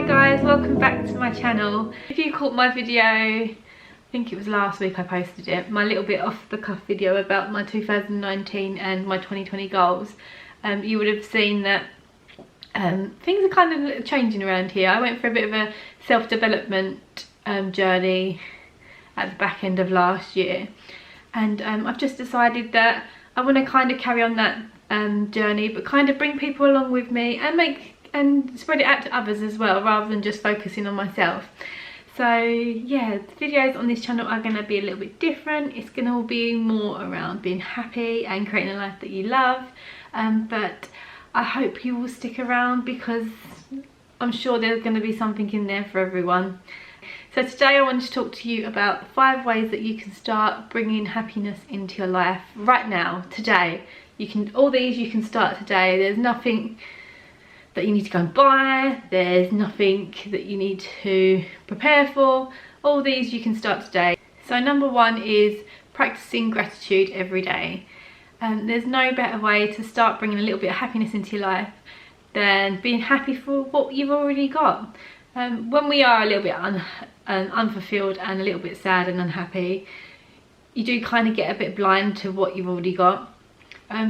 Hi guys, welcome back to my channel. If you caught my video, I think it was last week I posted it, my little bit off the cuff video about my 2019 and my 2020 goals, you would have seen that things are kind of changing around here. I went for a bit of a self-development journey at the back end of last year, and I've just decided that I want to kind of carry on that journey, but kind of bring people along with me and spread it out to others as well, rather than just focusing on myself. So yeah, the videos on this channel are going to be a little bit different. It's going to be more around being happy and creating a life that you love, but I hope you will stick around because I'm sure there's going to be something in there for everyone. So today I wanted to talk to you about 5 ways that you can start bringing happiness into your life right now, today. All these you can start today. There's nothing that you need to go and buy, there's nothing that you need to prepare for. All these you can start today. So number 1 is practicing gratitude every day. There's no better way to start bringing a little bit of happiness into your life than being happy for what you've already got. When we are a little bit unfulfilled and a little bit sad and unhappy, you do kind of get a bit blind to what you've already got.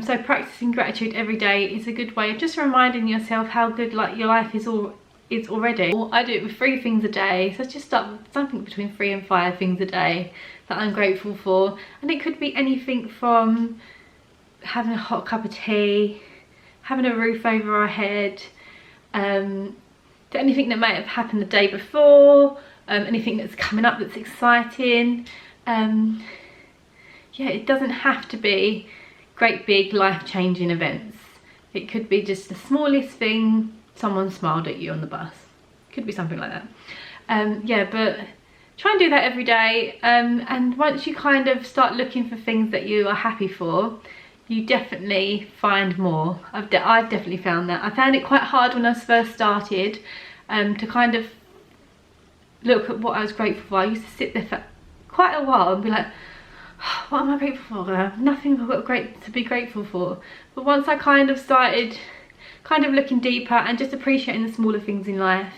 So practicing gratitude every day is a good way of just reminding yourself how good your life is already. I do it with 3 things a day, so just start with something between 3 and 5 things a day that I'm grateful for, and it could be anything from having a hot cup of tea, having a roof over our head, to anything that might have happened the day before, anything that's coming up that's exciting. Yeah, it doesn't have to be great big life-changing events. It could be just the smallest thing, someone smiled at you on the bus. Could be something like that. Yeah, but try and do that every day, and once you kind of start looking for things that you are happy for, you definitely find more. I've definitely found that. I found it quite hard when I first started to kind of look at what I was grateful for. I used to sit there for quite a while and be like, what am I grateful for? Nothing I've got great to be grateful for. But once I kind of started looking deeper and just appreciating the smaller things in life,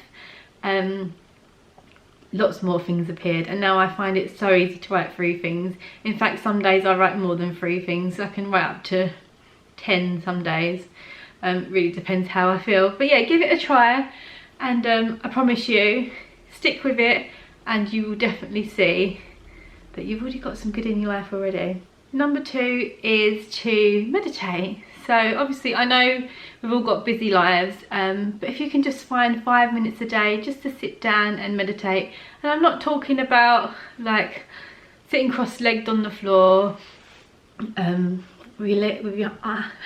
lots more things appeared, and now I find it so easy to write 3 things. In fact, some days I write more than 3 things. I can write up to 10 some days. Really depends how I feel. But yeah, give it a try, and I promise you, stick with it and you will definitely see that you've already got some good in your life already. Number 2 is to meditate. So obviously I know we've all got busy lives, but if you can just find 5 minutes a day just to sit down and meditate, and I'm not talking about like sitting cross-legged on the floor with your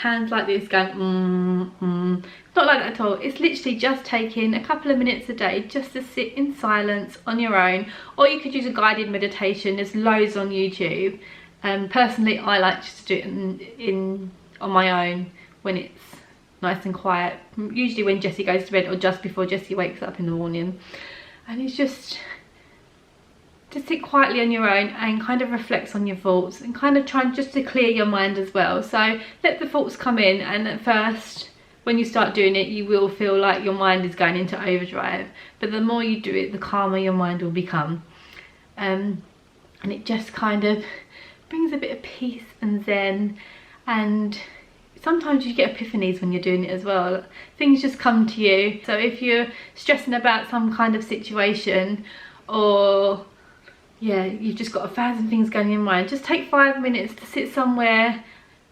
hands like this going not like that at all. It's literally just taking a couple of minutes a day just to sit in silence on your own, or you could use a guided meditation. There's loads on YouTube. Personally I like just to do it on my own when it's nice and quiet, usually when Jessie goes to bed or just before Jessie wakes up in the morning, and it's just to sit quietly on your own and kind of reflect on your thoughts and kind of trying just to clear your mind as well. So let the thoughts come in, and at first when you start doing it you will feel like your mind is going into overdrive, but the more you do it the calmer your mind will become, and it just kind of brings a bit of peace and zen. And sometimes you get epiphanies when you're doing it as well. Things just come to you. So if you're stressing about some kind of situation, or yeah, you've just got 1,000 things going in your mind, just take 5 minutes to sit somewhere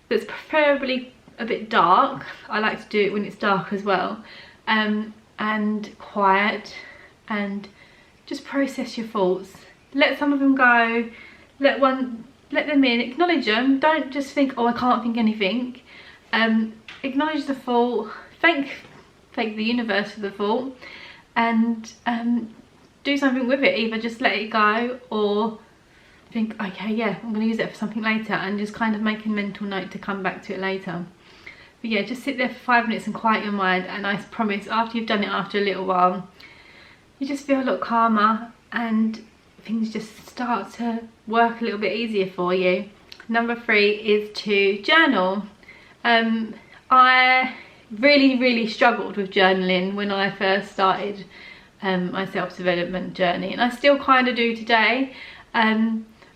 that's preferably a bit dark. I like to do it when it's dark as well, and quiet, and just process your thoughts. Let some of them go, let them in, acknowledge them. Don't just think, oh I can't think anything. Acknowledge the thought, thank the universe for the thought, and do something with it. Either just let it go, or think, okay, yeah, I'm going to use it for something later, and just kind of make a mental note to come back to it later. But yeah, just sit there for 5 minutes and quiet your mind, and I promise after you've done it after a little while, you just feel a lot calmer and things just start to work a little bit easier for you. Number 3 is to journal. I really struggled with journaling when I first started my self-development journey, and I still kind of do today.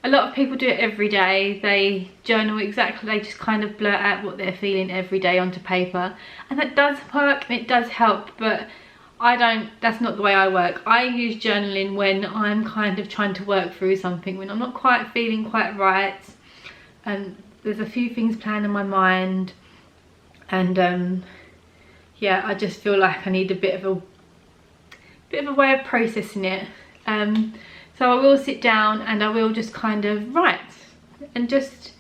A lot of people do it every day. They journal exactly, they just kind of blurt out what they're feeling every day onto paper, and that does work and it does help, but I don't, that's not the way I work. I use journaling when I'm kind of trying to work through something, when I'm not quite feeling quite right, and there's a few things playing in my mind, and yeah, I just feel like I need a bit of a way of processing it. So I will sit down and I will just kind of write, and just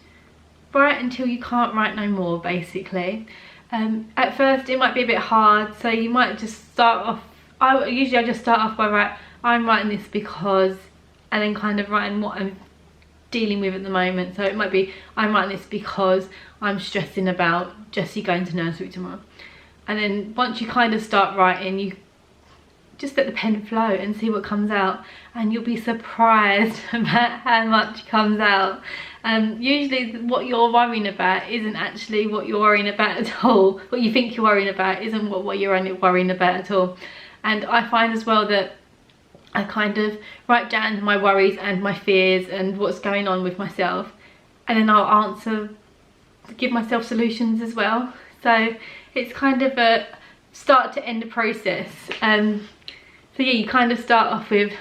write until you can't write no more, basically. At first it might be a bit hard, so you might just start off, I just start off by I'm writing this because, and then kind of writing what I'm dealing with at the moment. So it might be, I'm writing this because I'm stressing about Jessie going to nursery tomorrow. And then once you kind of start writing, you just let the pen flow and see what comes out, and you'll be surprised about how much comes out. Usually what you're worrying about isn't actually what you're worrying about at all. What you think you're worrying about isn't what you're only worrying about at all. And I find as well that I kind of write down my worries and my fears and what's going on with myself, and then I'll give myself solutions as well. So it's kind of a start to end process. So yeah, you kind of start off with,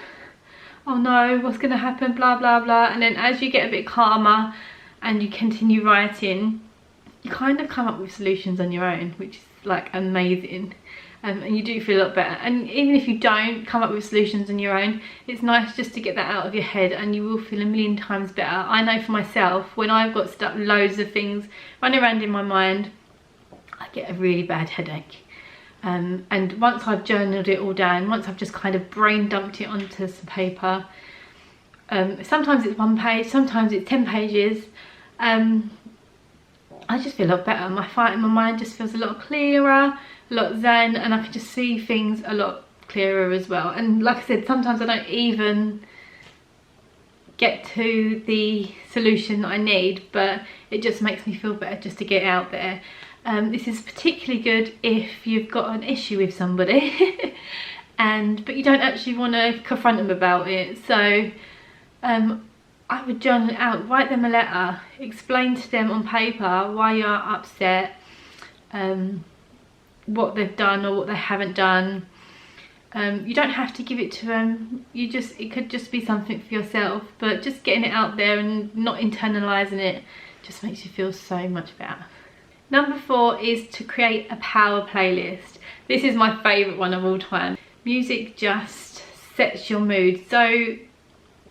oh no, what's going to happen, blah blah blah, and then as you get a bit calmer and you continue writing, you kind of come up with solutions on your own, which is like amazing. And you do feel a lot better. And even if you don't come up with solutions on your own, it's nice just to get that out of your head, and you will feel a million times better. I know for myself, when I've got stuck, loads of things running around in my mind, I get a really bad headache. And once I've journaled it all down, once I've just kind of brain dumped it onto some paper, sometimes it's 1 page, sometimes it's 10 pages, I just feel a lot better. My mind just feels a lot clearer, a lot zen, and I can just see things a lot clearer as well. And like I said, sometimes I don't even get to the solution that I need, but it just makes me feel better just to get out there. This is particularly good if you've got an issue with somebody but you don't actually want to confront them about it. So I would journal it out, write them a letter, explain to them on paper why you're upset, what they've done or what they haven't done. You don't have to give it to them, it could just be something for yourself, but just getting it out there and not internalizing it just makes you feel so much better. Number 4 is to create a power playlist. This is my favourite one of all time. Music just sets your mood so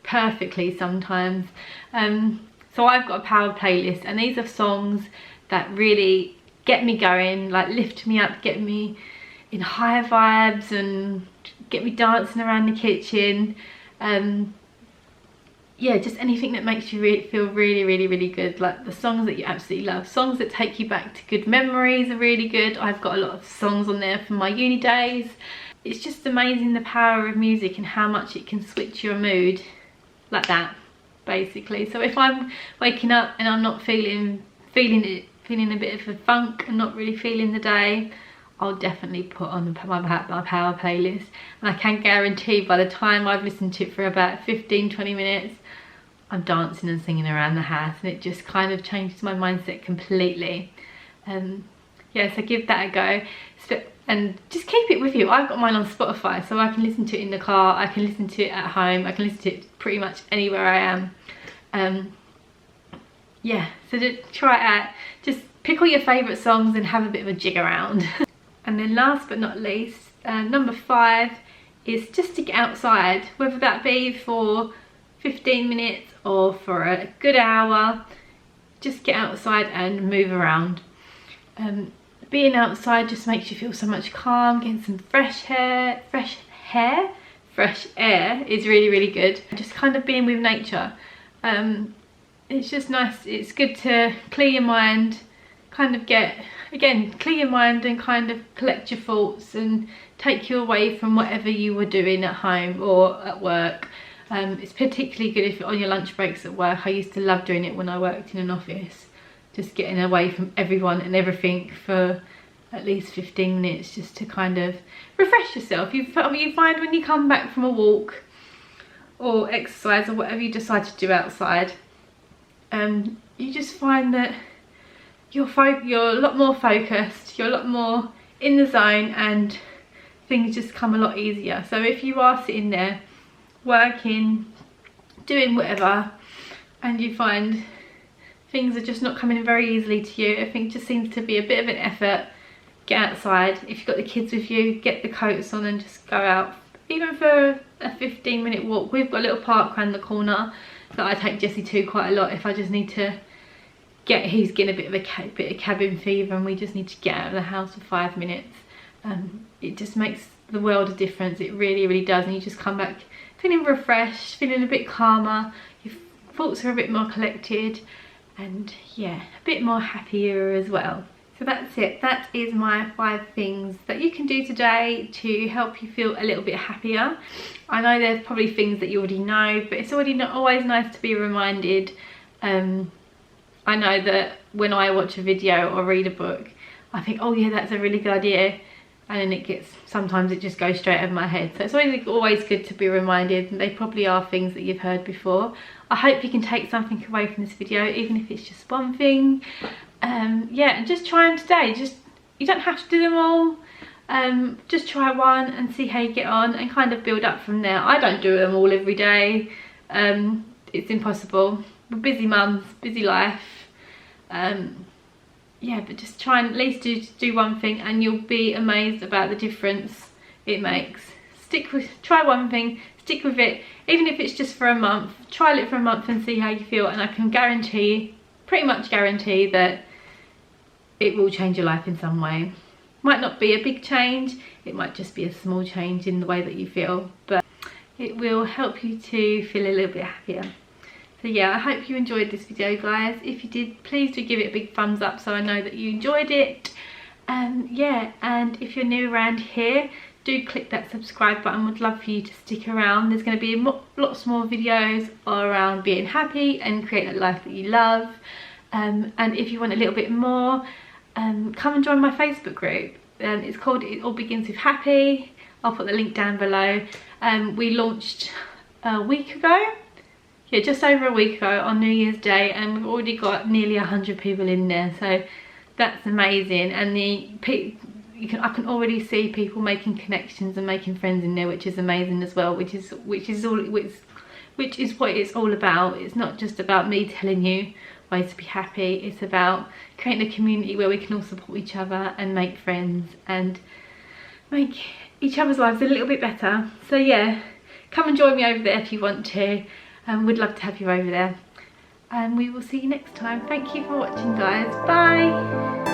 perfectly sometimes. So I've got a power playlist, and these are songs that really get me going, like lift me up, get me in high vibes and get me dancing around the kitchen. Yeah, just anything that makes you feel really good. Like the songs that you absolutely love, songs that take you back to good memories are really good. I've got a lot of songs on there from my uni days. It's just amazing the power of music and how much it can switch your mood like that, basically. So if I'm waking up and I'm not feeling a bit of a funk and not really feeling the day, I'll definitely put on my power playlist, and I can guarantee by the time I've listened to it for about 15-20 minutes, I'm dancing and singing around the house, and it just kind of changes my mindset completely. Yeah, so give that a go, and just keep it with you. I've got mine on Spotify, so I can listen to it in the car, I can listen to it at home, I can listen to it pretty much anywhere I am. Yeah, so just try it out. Just pick all your favourite songs and have a bit of a jig around. And then last but not least, number 5 is just to get outside, whether that be for 15 minutes or for a good hour. Just get outside and move around. Being outside just makes you feel so much calm. Getting some fresh air is really good. Just kind of being with nature. It's just nice. It's good to clear your mind, kind of clear your mind and kind of collect your thoughts and take you away from whatever you were doing at home or at work. It's particularly good if you're on your lunch breaks at work. I used to love doing it when I worked in an office, just getting away from everyone and everything for at least 15 minutes just to kind of refresh yourself. You find when you come back from a walk or exercise or whatever you decide to do outside, you just find that you're a lot more focused, you're a lot more in the zone, and things just come a lot easier. So if you are sitting there working, doing whatever, and you find things are just not coming very easily to you, I think it just seems to be a bit of an effort. Get outside. If you've got the kids with you, get the coats on and just go out, even for a 15-minute walk. We've got a little park around the corner that I take Jesse to quite a lot if I just need to he's getting a bit of cabin fever and we just need to get out of the house for 5 minutes. It just makes the world of difference. It really does, and you just come back feeling refreshed, feeling a bit calmer, your thoughts are a bit more collected, and yeah, a bit more happier as well. So that's it. That is my 5 things that you can do today to help you feel a little bit happier. I know there's probably things that you already know, but it's already not always nice to be reminded. I know that when I watch a video or read a book, I think, oh yeah, that's a really good idea, and then sometimes it just goes straight over my head. So it's always good to be reminded, and they probably are things that you've heard before. I hope you can take something away from this video, even if it's just one thing. Yeah, and just try them today. You don't have to do them all. Just try one and see how you get on, and kind of build up from there. I don't do them all every day. It's impossible. We're busy mums, busy life. Yeah, but just try and at least do one thing, and you'll be amazed about the difference it makes. Try one thing, stick with it, even if it's just for a month. Trial it for a month and see how you feel, and I can pretty much guarantee that it will change your life in some way. Might not be a big change, it might just be a small change in the way that you feel, but it will help you to feel a little bit happier. So yeah, I hope you enjoyed this video, guys. If you did, please do give it a big thumbs up so I know that you enjoyed it. Yeah, and if you're new around here, do click that subscribe button. Would love for you to stick around. There's going to be lots more videos around being happy and creating a life that you love. And if you want a little bit more, come and join my Facebook group. It's called It All Begins With Happy. I'll put the link down below. We launched a week ago. Yeah, just over a week ago on New Year's Day, and we've already got nearly 100 people in there, so that's amazing. And I can already see people making connections and making friends in there, which is amazing as well. Which is what it's all about. It's not just about me telling you ways to be happy. It's about creating a community where we can all support each other and make friends and make each other's lives a little bit better. So yeah, come and join me over there if you want to. We'd love to have you over there, and we will see you next time. Thank you for watching, guys. Bye.